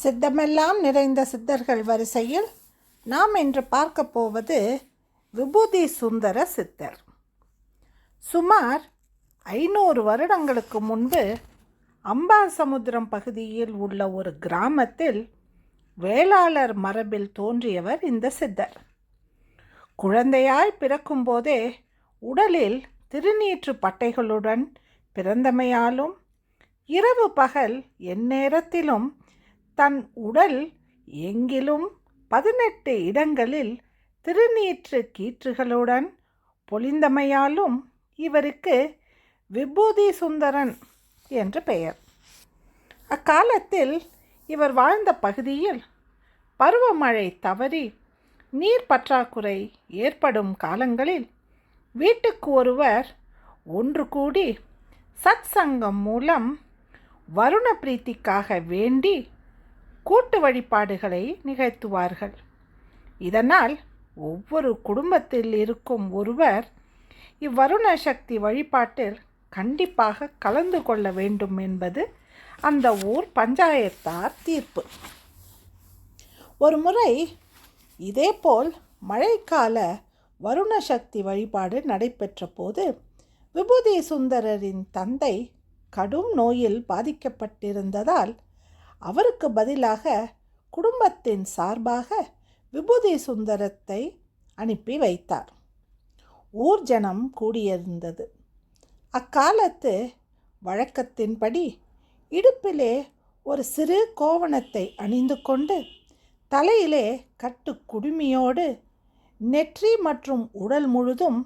சித்தமெல்லாம் நிறைந்த சித்தர்கள் வரிசையில் நாம் இன்று பார்க்க போவது விபூதி சுந்தர சித்தர். சுமார் 500 வருடங்களுக்கு முன்பு அம்பாசமுத்திரம் பகுதியில் உள்ள ஒரு கிராமத்தில் வேளாளர் மரபில் தோன்றியவர் இந்த சித்தர். குழந்தையாய் பிறக்கும்போதே உடலில் திருநீற்று பட்டைகளுடன் பிறந்தமையாலும் இரவு பகல் எந்நேரத்திலும் தன் உடல் எங்கிலும் 18 இடங்களில் திருநீற்று கீற்றுகளுடன் பொலிந்தமையாலும் இவருக்கு விபூதி சுந்தரன் என்று பெயர். அக்காலத்தில் இவர் வாழ்ந்த பகுதியில் பருவமழை தவறி நீர் பற்றாக்குறை ஏற்படும் காலங்களில் வீட்டுக்கு ஒருவர் ஒன்று கூடி சத் சங்கம் மூலம் வருண பிரீத்திக்காக வேண்டி கூட்டு வழிபாடுகளை நிகழ்த்துவார்கள். இதனால் ஒவ்வொரு குடும்பத்தில் இருக்கும் ஒருவர் இவ்வருண சக்தி வழிபாட்டில் கண்டிப்பாக கலந்து கொள்ள வேண்டும் என்பது அந்த ஊர் பஞ்சாயத்தார் தீர்ப்பு. ஒரு முறை இதேபோல் மழைக்கால வருண சக்தி வழிபாடு நடைபெற்ற போது விபூதி சுந்தரரின் தந்தை கடும் நோயில் பாதிக்கப்பட்டிருந்ததால் அவருக்கு பதிலாக குடும்பத்தின் சார்பாக விபூதி சுந்தரத்தை அனுப்பி வைத்தார். ஊர் ஜனம் கூடியிருந்தது. அக்காலத்து வழக்கத்தின்படி இடுப்பிலே ஒரு சிறு கோவணத்தை அணிந்து கொண்டு தலையிலே கட்டு குடுமியோடு நெற்றி மற்றும் உடல் முழுதும்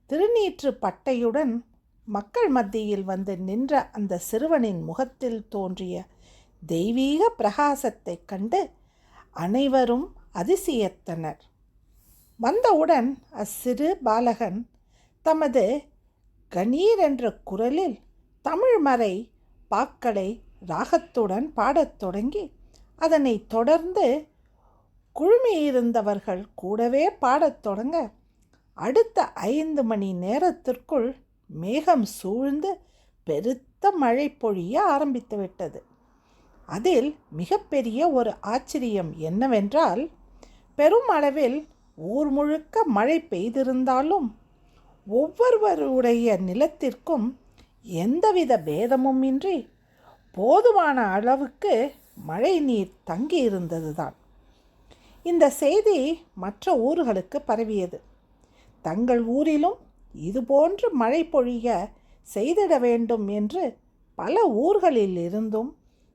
திருநீற்று பட்டையுடன் மக்கள் மத்தியில் வந்து நின்ற அந்த சிறுவனின் முகத்தில் தோன்றிய தெய்வீக பிரகாசத்தை கண்டு அனைவரும் அதிசயித்தனர். வந்தவுடன் அச்சிறு பாலகன் தமது கணீர் என்ற குரலில் தமிழ்மறை பாக்களை ராகத்துடன் பாடத் தொடங்கி அதனை தொடர்ந்து குழுமியிருந்தவர்கள் கூடவே பாடத் தொடங்க அடுத்த 5 மணி நேரத்திற்குள் மேகம் சூழ்ந்து பெருத்த மழை பொழிய ஆரம்பித்துவிட்டது. அதில் மிகப்பெரிய ஒரு ஆச்சரியம் என்னவென்றால், பெருமளவில் ஊர் முழுக்க மழை பெய்திருந்தாலும் ஒவ்வொருவருடைய நிலத்திற்கும் எந்தவித பேதமும் இன்றி போதுமான அளவுக்கு மழை நீர் தங்கியிருந்ததுதான். இந்த செய்தி மற்ற ஊர்களுக்கு பரவியது. தங்கள் ஊரிலும் இதுபோன்று மழை பொழிய செய்திட வேண்டும் என்று பல ஊர்களில் இருந்தும்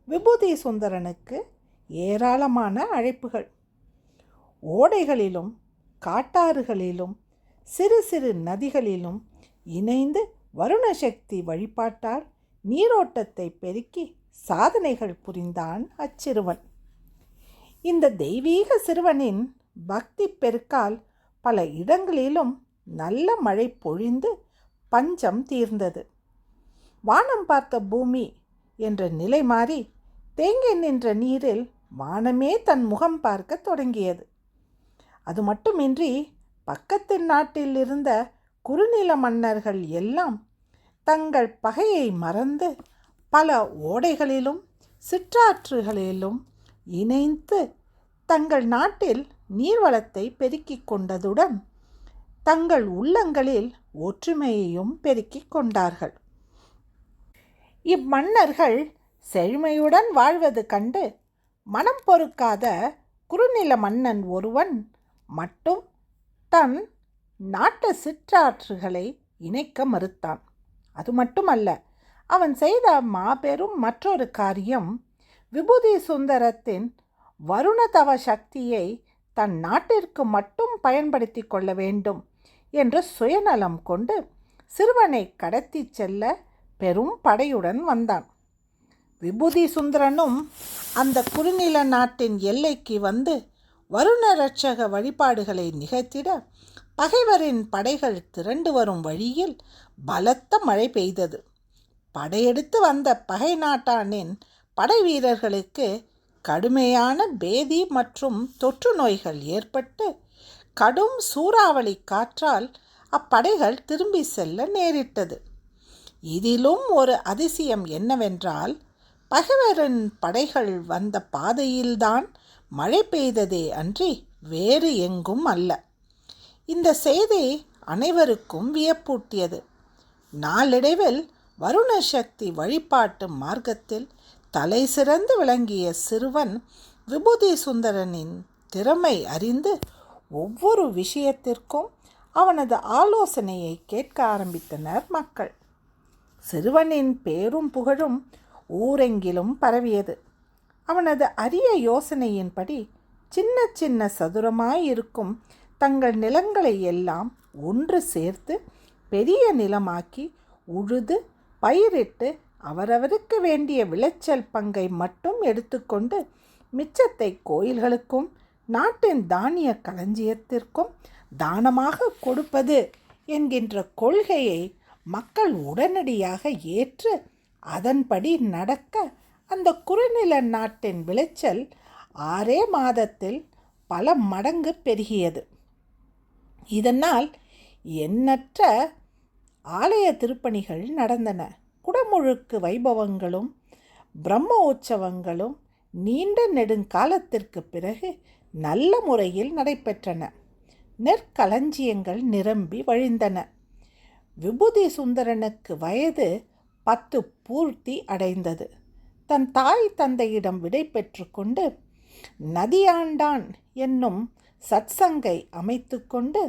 விபூதி சுந்தரனுக்கு ஏராளமான அழைப்புகள். ஓடைகளிலும் காட்டாறுகளிலும் சிறு சிறு நதிகளிலும் இணைந்து வருணசக்தி வழிபாட்டால் நீரோட்டத்தை பெருக்கி சாதனைகள் புரிந்தான் அச்சிறுவன். இந்த தெய்வீக சிறுவனின் பக்தி பெருக்கால் பல இடங்களிலும் நல்ல மழை பொழிந்து பஞ்சம் தீர்ந்தது. வானம் பார்த்த பூமி என்ற நிலை மாறி தேங்கி நின்ற நீரில் வானமே தன் முகம் பார்க்க தொடங்கியது. அது மட்டுமின்றி பக்கத்து நாட்டில் இருந்த குறுநில மன்னர்கள் எல்லாம் தங்கள் பகையை மறந்து பல ஓடைகளிலும் சிற்றாற்றுகளிலும் இணைந்து தங்கள் நாட்டில் நீர்வளத்தை பெருக்கிக் கொண்டதுடன் தங்கள் உள்ளங்களில் ஒற்றுமையையும் பெருக்கிக் கொண்டார்கள். இம்மன்னர்கள் செழுமையுடன் வாழ்வது கண்டு மனம் பொறுக்காத குறுநில மன்னன் ஒருவன் மட்டும் தன் நாட்டு சிற்றாற்றுகளை இணைக்க மறுத்தான். அது மட்டுமல்ல, அவன் செய்த மாபெரும் மற்றொரு காரியம் விபூதி சுந்தரத்தின் வருணதவ சக்தியை தன் நாட்டிற்கு மட்டும் பயன்படுத்தி கொள்ள வேண்டும் என்று சுயநலம் கொண்டு சிறுவனை கடத்தி செல்ல பெரும் படையுடன் வந்தான். விபூதி சுந்தரனும் அந்த குறுநில நாட்டின் எல்லைக்கு வந்து வருண ரட்சக வழிபாடுகளை நிகழ்த்திட பகைவரின் படைகள் திரண்டு வரும் வழியில் பலத்த மழை பெய்தது. படையெடுத்து வந்த பகை நாட்டானின் படை வீரர்களுக்கு கடுமையான பேதி மற்றும் தொற்று நோய்கள் ஏற்பட்டு கடும் சூறாவளி காற்றால் அப்படைகள் திரும்பி செல்ல நேரிட்டது. இதிலும் ஒரு அதிசயம் என்னவென்றால், பகைவரின் படைகள் வந்த பாதையில்தான் மழை பெய்ததே அன்றி வேறு எங்கும் அல்ல. இந்த செய்தி அனைவருக்கும் வியப்பூட்டியது. நாளடைவில் வருண சக்தி வழிபாட்டு மார்க்கத்தில் தலை சிறந்து விளங்கிய சிறுவன் விபூதி சுந்தரனின் திறமை அறிந்து ஒவ்வொரு விஷயத்திற்கும் அவனது ஆலோசனையை கேட்க ஆரம்பித்தனர் மக்கள். சிறுவனின் பேரும் புகழும் ஊரெங்கிலும் பரவியது. அவனது அரிய யோசனையின்படி சின்ன சின்ன சதுரமாயிருக்கும் தங்கள் நிலங்களை எல்லாம் ஒன்று சேர்த்து பெரிய நிலமாக்கி உழுது பயிரிட்டு அவரவருக்கு வேண்டிய விளைச்சல் பங்கை மட்டும் எடுத்துக்கொண்டு மிச்சத்தை கோயில்களுக்கும் நாட்டின் தானிய களஞ்சியத்திற்கும் தானமாக கொடுப்பது என்கின்ற கொள்கையை மக்கள் உடனடியாக ஏற்று அதன்படி நடக்க அந்த குறுநில நாட்டின் விளைச்சல் 6 மாதத்தில் பல மடங்கு பெருகியது. இதனால் எண்ணற்ற ஆலய திருப்பணிகள் நடந்தன. குடமுழுக்கு வைபவங்களும் பிரம்ம உற்சவங்களும் நீண்ட நெடுங்காலத்திற்கு பிறகு நல்ல முறையில் நடைபெற்றன. நெற்களஞ்சியங்கள் நிரம்பி வழிந்தன. விபூதி சுந்தரனுக்கு வயது 10 பூர்த்தி அடைந்தது. தன் தாய் தந்தையிடம் விடை பெற்று கொண்டு நதியாண்டான் என்னும் சத்சங்கை அமைத்து கொண்டு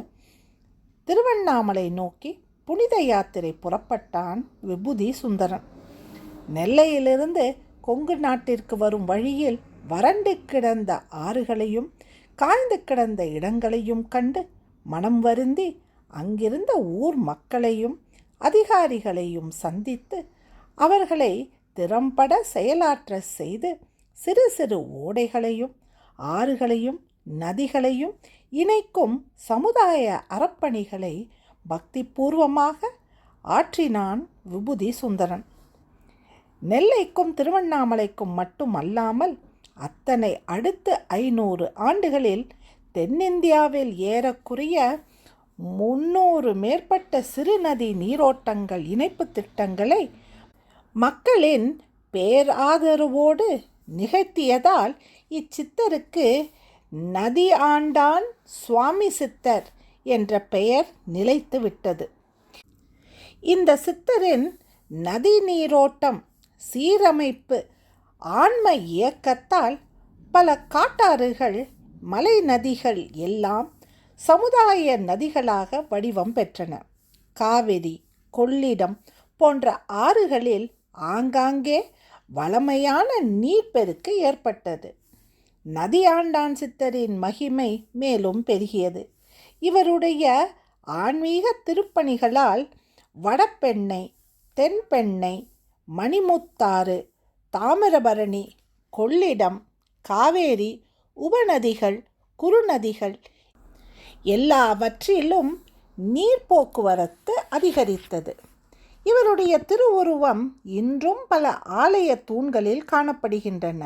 திருவண்ணாமலை நோக்கி புனித யாத்திரை புறப்பட்டான் விபூதி சுந்தரன். நெல்லையிலிருந்து கொங்கு நாட்டிற்கு வரும் வழியில் வறண்டு கிடந்த ஆறுகளையும் காய்ந்து கிடந்த இடங்களையும் கண்டு மனம் வருந்தி அங்கிருந்த ஊர் மக்களையும் அதிகாரிகளையும் சந்தித்து அவர்களை திறம்பட செயலாற்ற செய்து சிறு சிறு ஓடைகளையும் ஆறுகளையும் நதிகளையும் இணைக்கும் சமுதாய அறப்பணிகளை பக்திபூர்வமாக ஆற்றினான் விபூதி சுந்தரன். நெல்லைக்கும் திருவண்ணாமலைக்கும் மட்டும் அல்லாமல் அத்தனை அடுத்த 500 ஆண்டுகளில் தென்னிந்தியாவில் ஏறக்குறைய 300 மேற்பட்ட சிறுநதி நீரோட்டங்கள் இணைப்பு திட்டங்களை மக்களின் பேராதரவோடு நிகழ்த்தியதால் இச்சித்தருக்கு நதி ஆண்டான் சுவாமி சித்தர் என்ற பெயர் நிலைத்து விட்டது. இந்த சித்தரின் நதி நீரோட்டம் சீரமைப்பு ஆன்ம இயக்கத்தால் பல காட்டாறுகள் மலை நதிகள் எல்லாம் சமுதாய நதிகளாக வடிவம் பெற்றன. காவிரி கொள்ளிடம் போன்ற ஆறுகளில் ஆங்காங்கே வளமையான நீர்ப்பெருக்கு ஏற்பட்டது. நதி ஆண்டான் சித்தரின் மகிமை மேலும் பெருகியது. இவருடைய ஆன்மீக திருப்பணிகளால் வடபெண்ணை, தென்பெண்ணை, மணிமுத்தாறு, தாமிரபரணி, கொள்ளிடம், காவேரி, உபநதிகள், குறுநதிகள் எல்லாவற்றிலும் நீர் போக்குவரத்து அதிகரித்தது. இவருடைய திருவுருவம் இன்றும் பல ஆலய தூண்களில் காணப்படுகின்றன.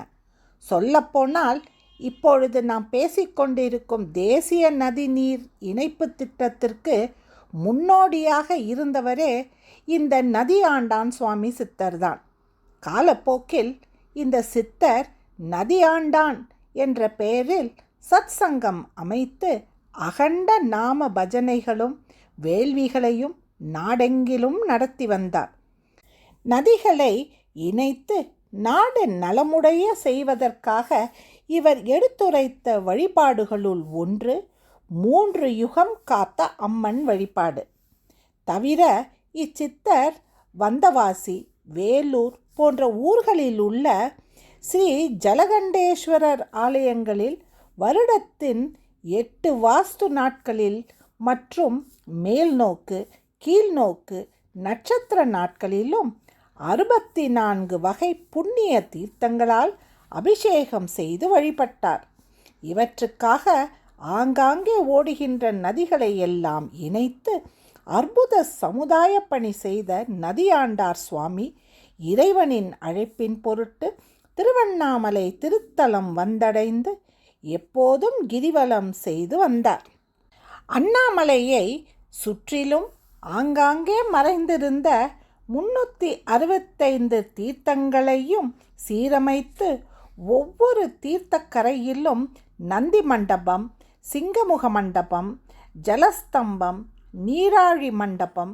சொல்லப்போனால் இப்பொழுது நாம் பேசிக்கொண்டிருக்கும் தேசிய நதிநீர் இணைப்பு திட்டத்திற்கு முன்னோடியாக இருந்தவரே இந்த நதி ஆண்டான் சுவாமி சித்தர்தான். காலப்போக்கில் இந்த சித்தர் நதி ஆண்டான் என்ற பெயரில் சத்சங்கம் அமைத்து அகண்ட நாம பஜனைகளும் வேள்விகளையும் நாடெங்கிலும் நடத்தி வந்தார். நதிகளை இணைத்து நாடு நலமுடைய செய்வதற்காக இவர் எடுத்துரைத்த வழிபாடுகளுள் ஒன்று 3 யுகம் காத்த அம்மன் வழிபாடு. தவிர இச்சித்தர் வந்தவாசி, வேலூர் போன்ற ஊர்களில் உள்ள ஸ்ரீ ஜலகண்டேஸ்வரர் ஆலயங்களில் வருடத்தின் 8 வாஸ்து நாட்களில் மற்றும் மேல்நோக்கு கீழ்நோக்கு நட்சத்திர நாட்களிலும் 64 வகை புண்ணிய தீர்த்தங்களால் அபிஷேகம் செய்து வழிபட்டார். இவற்றுக்காக ஆங்காங்கே ஓடுகின்ற நதிகளை எல்லாம் இணைத்து அற்புத சமுதாய பணி செய்த நதியாண்டார் சுவாமி இறைவனின் அழைப்பின் பொருட்டு திருவண்ணாமலை திருத்தலம் வந்தடைந்து எப்போதும் கிரிவலம் செய்து வந்தார். அண்ணாமலையை சுற்றிலும் ஆங்காங்கே மறைந்திருந்த 365 தீர்த்தங்களையும் சீரமைத்து ஒவ்வொரு தீர்த்தக்கரையிலும் நந்தி மண்டபம், சிங்கமுக மண்டபம், ஜலஸ்தம்பம், நீராழி மண்டபம்,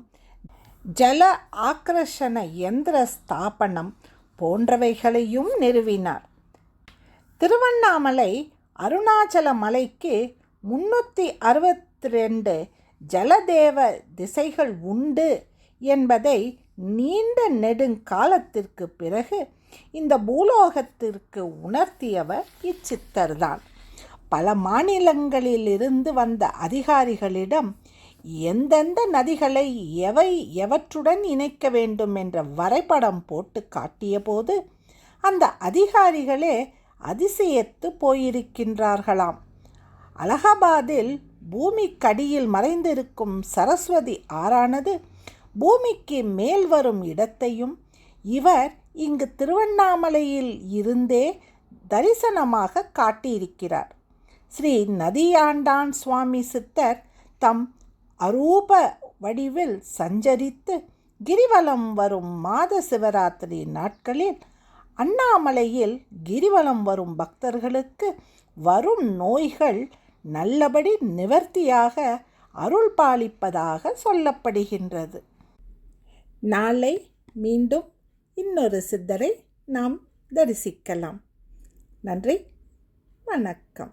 ஜல ஆக்ரஷண யந்திர ஸ்தாபனம் போன்றவைகளையும் நிறுவினார். திருவண்ணாமலை அருணாச்சல மலைக்கு 362 ஜலதேவ திசைகள் உண்டு என்பதை நீண்ட நெடுங்காலத்திற்கு பிறகு இந்த பூலோகத்திற்கு உணர்த்தியவர் இச்சித்தர்தான். பல மாநிலங்களிலிருந்து வந்த அதிகாரிகளிடம் எந்தெந்த நதிகளை எவற்றுடன் இணைக்க வேண்டும் என்ற வரைபடம் போட்டு காட்டிய போது அந்த அதிகாரிகளே அதிசயத்து போயிருக்கின்றார்களாம். அலகாபாத்தில் பூமிக்கடியில் மறைந்திருக்கும் சரஸ்வதி ஆறானது பூமிக்கு மேல் வரும் இடத்தையும் இவர் இங்கு திருவண்ணாமலையில் இருந்தே தரிசனமாக காட்டியிருக்கிறார். ஸ்ரீ நதியாண்டான் சுவாமி சித்தர் தம் அரூப வடிவில் சஞ்சரித்து கிரிவலம் வரும் மாத சிவராத்திரி நாட்களில் அண்ணாமலையில் கிரிவலம் வரும் பக்தர்களுக்கு வரும் நோய்கள் நல்லபடி நிவர்த்தியாக அருள் பாலிப்பதாக சொல்லப்படுகின்றது. நாளை மீண்டும் இன்னொரு சித்தரை நாம் தரிசிக்கலாம். நன்றி, வணக்கம்.